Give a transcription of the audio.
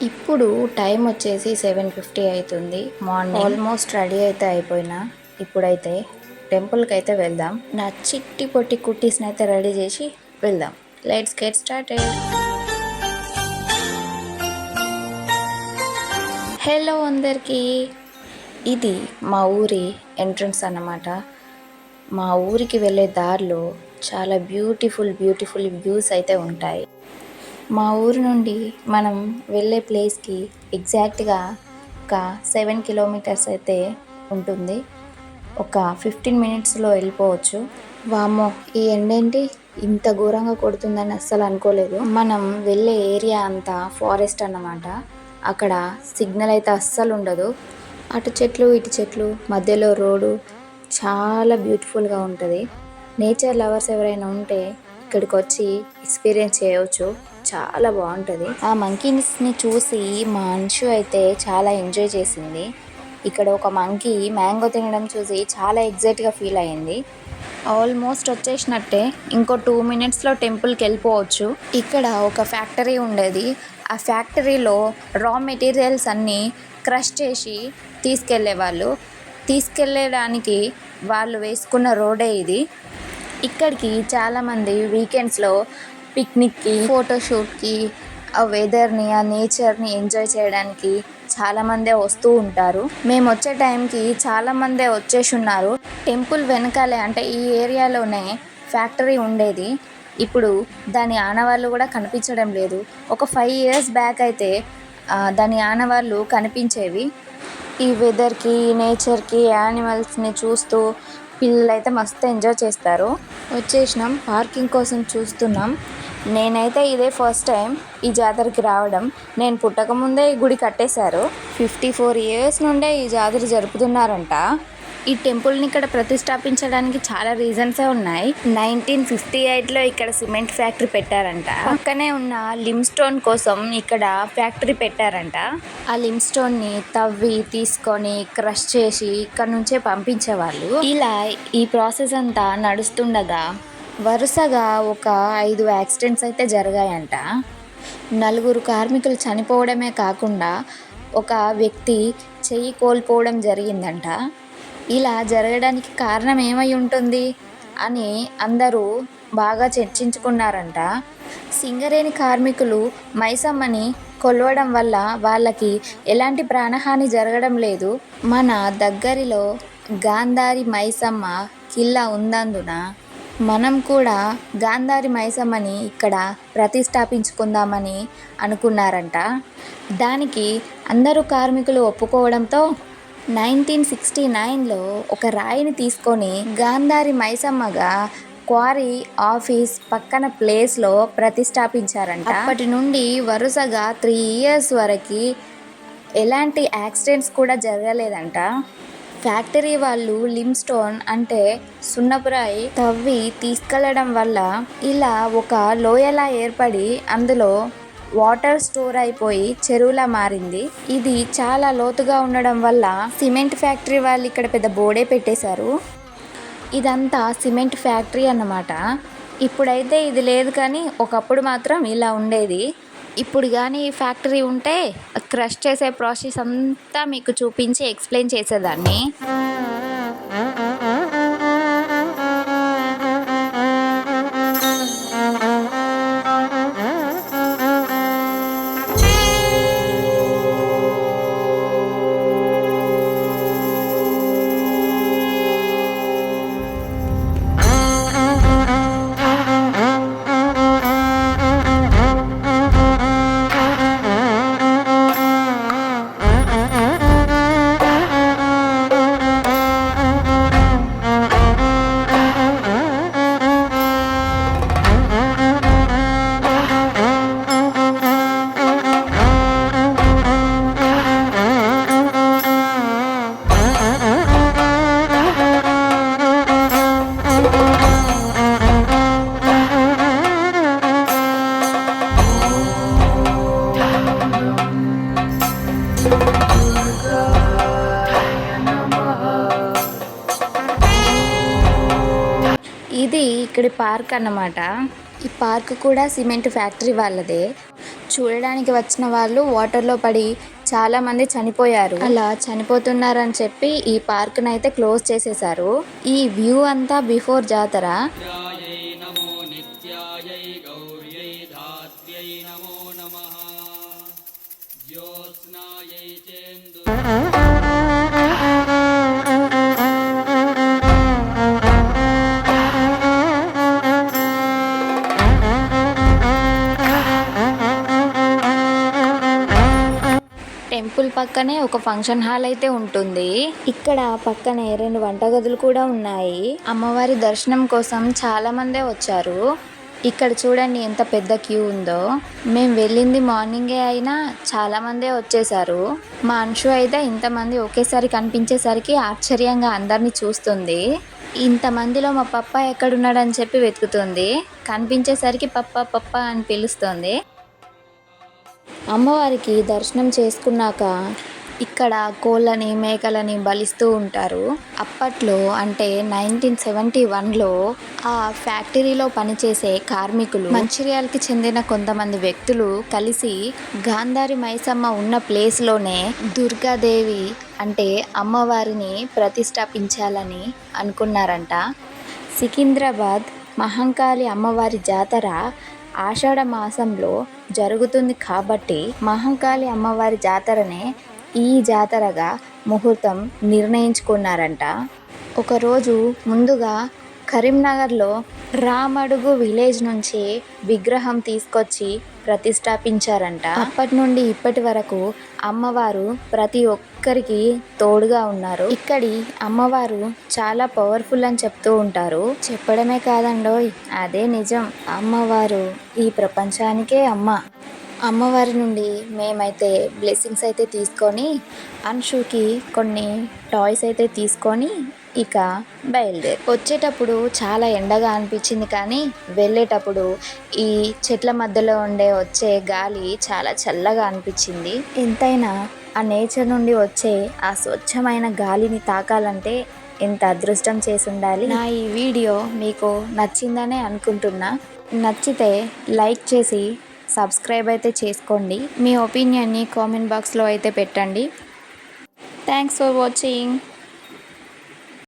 ఇప్పుడు టైం వచ్చేసి 7:50 అవుతుంది మార్నింగ్. ఆల్మోస్ట్ రెడీ అయితే అయిపోయినా. ఇప్పుడైతే టెంపుల్కి అయితే వెళ్దాం. నా చిట్టి పొట్టి కుట్టీస్ని అయితే రెడీ చేసి వెళ్దాం. Let's get started. హలో అందరికీ, ఇది మా ఊరి ఎంట్రన్స్ అన్నమాట. మా ఊరికి వెళ్ళే దారిలో చాలా బ్యూటిఫుల్ వ్యూస్ అయితే ఉంటాయి. మా ఊరు నుండి మనం వెళ్ళే ప్లేస్కి ఎగ్జాక్ట్గా ఒక 7 కిలోమీటర్స్ అయితే ఉంటుంది. ఒక 15 మినిట్స్లో వెళ్ళిపోవచ్చు. వామ్మో, ఈ ఎండేంటి ఇంత ఘోరంగా కొడుతుందని అస్సలు అనుకోలేదు. మనం వెళ్ళే ఏరియా అంతా ఫారెస్ట్ అన్నమాట. అక్కడ సిగ్నల్ అయితే అస్సలు ఉండదు. అటు చెట్లు ఇటు చెట్లు, మధ్యలో రోడ్డు, చాలా బ్యూటిఫుల్గా ఉంటుంది. నేచర్ లవర్స్ ఎవరైనా ఉంటే ఇక్కడికి వచ్చి ఎక్స్పీరియన్స్ చేయవచ్చు. చాలా బాగుంటుంది. ఆ మంకీస్ని చూసి మా అంశు అయితే చాలా ఎంజాయ్ చేసింది. ఇక్కడ ఒక మంకీ మ్యాంగో తినడం చూసి చాలా ఎగ్జైట్గా ఫీల్ అయ్యింది. ఆల్మోస్ట్ వచ్చేసినట్టే, ఇంకో 2 మినిట్స్లో టెంపుల్కి వెళ్ళిపోవచ్చు. ఇక్కడ ఒక ఫ్యాక్టరీ ఉండేది. ఆ ఫ్యాక్టరీలో రా మెటీరియల్స్ అన్నీ క్రష్ చేసి తీసుకెళ్ళడానికి వాళ్ళు వేసుకున్న రోడే ఇది. ఇక్కడికి చాలామంది వీకెండ్స్లో పిక్నిక్కి, ఫోటోషూట్కి, ఆ వెదర్ని, ఆ నేచర్ని ఎంజాయ్ చేయడానికి చాలామందే వస్తూ ఉంటారు. మేము వచ్చే టైంకి చాలామందే వచ్చేసి ఉన్నారు. టెంపుల్ వెనకాలే, అంటే ఈ ఏరియాలోనే ఫ్యాక్టరీ ఉండేది. ఇప్పుడు దాని ఆనవాళ్ళు కూడా కనిపించడం లేదు. ఒక 5 years బ్యాక్ అయితే దాని ఆనవాళ్ళు కనిపించేవి. ఈ వెదర్కి, నేచర్కి, యానిమల్స్ని చూస్తూ పిల్లలు అయితే మస్తు ఎంజాయ్ చేస్తారు. వచ్చేసినాం, పార్కింగ్ కోసం చూస్తున్నాం. నేనైతే ఇదే ఫస్ట్ టైం ఈ జాతరకి రావడం. నేను పుట్టకముందే ఈ గుడి కట్టేశారు. 54 years నుండే ఈ జాతర జరుపుతున్నారంట. ఈ టెంపుల్ని ఇక్కడ ప్రతిష్టాపించడానికి చాలా రీజన్సే ఉన్నాయి. 1958లో ఇక్కడ సిమెంట్ ఫ్యాక్టరీ పెట్టారంట. పక్కనే ఉన్న లిమ్ స్టోన్ కోసం ఇక్కడ ఫ్యాక్టరీ పెట్టారంట. ఆ లిమ్ స్టోన్ని తవ్వి తీసుకొని క్రష్ చేసి ఇక్కడ నుంచే పంపించేవాళ్ళు. ఇలా ఈ ప్రాసెస్ అంతా నడుస్తుండగా వరుసగా ఒక 5 యాక్సిడెంట్స్ అయితే జరిగాయంట. 4 కార్మికులు చనిపోవడమే కాకుండా ఒక వ్యక్తి చెయ్యి కోల్పోవడం జరిగిందంట. ఇలా జరగడానికి కారణం ఏమై ఉంటుంది అని అందరూ బాగా చర్చించుకున్నారంట. సింగరేణి కార్మికులు మైసమ్మని కొలవడం వల్ల వాళ్ళకి ఎలాంటి ప్రాణహాని జరగడం లేదు. మన దగ్గరలో గాంధారి మైసమ్మ కిల్లా ఉన్నందున మనం కూడా గాంధారి మైసమ్మని ఇక్కడ ప్రతిష్టాపించుకుందామని అనుకున్నారంట. దానికి అందరూ కార్మికులు ఒప్పుకోవడంతో 1969లో ఒక రాయిని తీసుకొని గాంధారి మైసమ్మగా క్వారీ ఆఫీస్ పక్కన ప్లేస్లో ప్రతిష్టాపించారంట. అప్పటి నుండి వరుసగా 3 years వరకు ఎలాంటి యాక్సిడెంట్స్ కూడా జరగలేదంట. ఫ్యాక్టరీ వాళ్ళు లిమ్ స్టోన్ అంటే సున్నపురాయి తవ్వి తీసుకెళ్లడం వల్ల ఇలా ఒక లోయలా ఏర్పడి అందులో వాటర్ స్టోర్ అయిపోయి చెరువులా మారింది. ఇది చాలా లోతుగా ఉండడం వల్ల సిమెంట్ ఫ్యాక్టరీ వాళ్ళు ఇక్కడ పెద్ద బోర్డే పెట్టేశారు. ఇదంతా సిమెంట్ ఫ్యాక్టరీ అన్నమాట. ఇప్పుడైతే ఇది లేదు, కానీ ఒకప్పుడు మాత్రం ఇలా ఉండేది. ఇప్పుడు కానీ ఈ ఫ్యాక్టరీ ఉంటే క్రష్ చేసే ప్రాసెస్ అంతా మీకు చూపించి ఎక్స్ప్లెయిన్ చేసేదాన్ని. ఇది ఇక్కడి పార్క్ అన్నమాట. ఈ పార్క్ కూడా సిమెంట్ ఫ్యాక్టరీ వాళ్ళదే. చూడడానికి వచ్చిన వాళ్ళు వాటర్లో పడి చాలామంది చనిపోయారు. అలా చనిపోతున్నారని చెప్పి ఈ పార్క్ని అయితే క్లోజ్ చేసేసారు. ఈ వ్యూ అంతా బిఫోర్ జాతర. టెంపుల్ పక్కనే ఒక ఫంక్షన్ హాల్ అయితే ఉంటుంది. ఇక్కడ పక్కనే 2 వంటగదులు కూడా ఉన్నాయి. అమ్మవారి దర్శనం కోసం చాలా మందే వచ్చారు. ఇక్కడ చూడండి ఎంత పెద్ద క్యూ ఉందో. మేము వెళ్ళింది మార్నింగే అయినా చాలా మందే వచ్చేసారు. మా అంశు అయితే ఇంతమంది ఒకేసారి కనిపించేసరికి ఆశ్చర్యంగా అందరినీ చూస్తుంది. ఇంతమందిలో మా పప్ప ఎక్కడున్నాడని చెప్పి వెతుకుతుంది. కనిపించేసరికి పప్ప పప్ప అని పిలుస్తుంది. అమ్మవారికి దర్శనం చేసుకున్నాక ఇక్కడ కోళ్ళని మేకలని బలిస్తూ ఉంటారు. అప్పట్లో అంటే 1971లో ఆ ఫ్యాక్టరీలో పనిచేసే కార్మికులు, మంచిర్యాలకి చెందిన కొంతమంది వ్యక్తులు కలిసి గాంధారి మైసమ్మ ఉన్న ప్లేస్లోనే దుర్గాదేవి అంటే అమ్మవారిని ప్రతిష్ఠాపించాలని అనుకున్నారంట. సికింద్రాబాద్ మహంకాళి అమ్మవారి జాతర ఆషాఢ మాసంలో జరుగుతుంది కాబట్టి మహంకాళి అమ్మవారి జాతరనే ఈ జాతరగా ముహూర్తం నిర్ణయించుకున్నారంట. ఒకరోజు ముందుగా కరీంనగర్లో రామడుగు విలేజ్ నుంచి విగ్రహం తీసుకొచ్చి ప్రతిష్ఠాపించారంట. అప్పటి నుండి ఇప్పటి వరకు అమ్మవారు ప్రతి ఒక్కరికి తోడుగా ఉన్నారు. ఇక్కడి అమ్మవారు చాలా పవర్ఫుల్ అని చెప్తూ ఉంటారు. చెప్పడమే కాదండోయ్, అదే నిజం. అమ్మవారు ఈ ప్రపంచానికే అమ్మ. అమ్మవారి నుండి మేమైతే బ్లెస్సింగ్స్ అయితే తీసుకొని అంశుకి కొన్ని టాయ్స్ అయితే తీసుకొని ఇక వచ్చేటప్పుడు చాలా ఎండగా అనిపించింది, కానీ వెళ్ళేటప్పుడు ఈ చెట్ల మధ్యలో వచ్చే గాలి చాలా చల్లగా అనిపించింది. ఎంతైనా ఆ నేచర్ నుండి వచ్చే ఆ స్వచ్ఛమైన గాలిని తాకాలంటే ఎంత అదృష్టం చేసి ఉండాలి. నా ఈ వీడియో మీకు నచ్చిందనే అనుకుంటున్నా. నచ్చితే లైక్ చేసి సబ్స్క్రైబ్ అయితే చేసుకోండి. మీ ఒపీనియన్ని కామెంట్ బాక్స్లో అయితే పెట్టండి. Thanks for watching.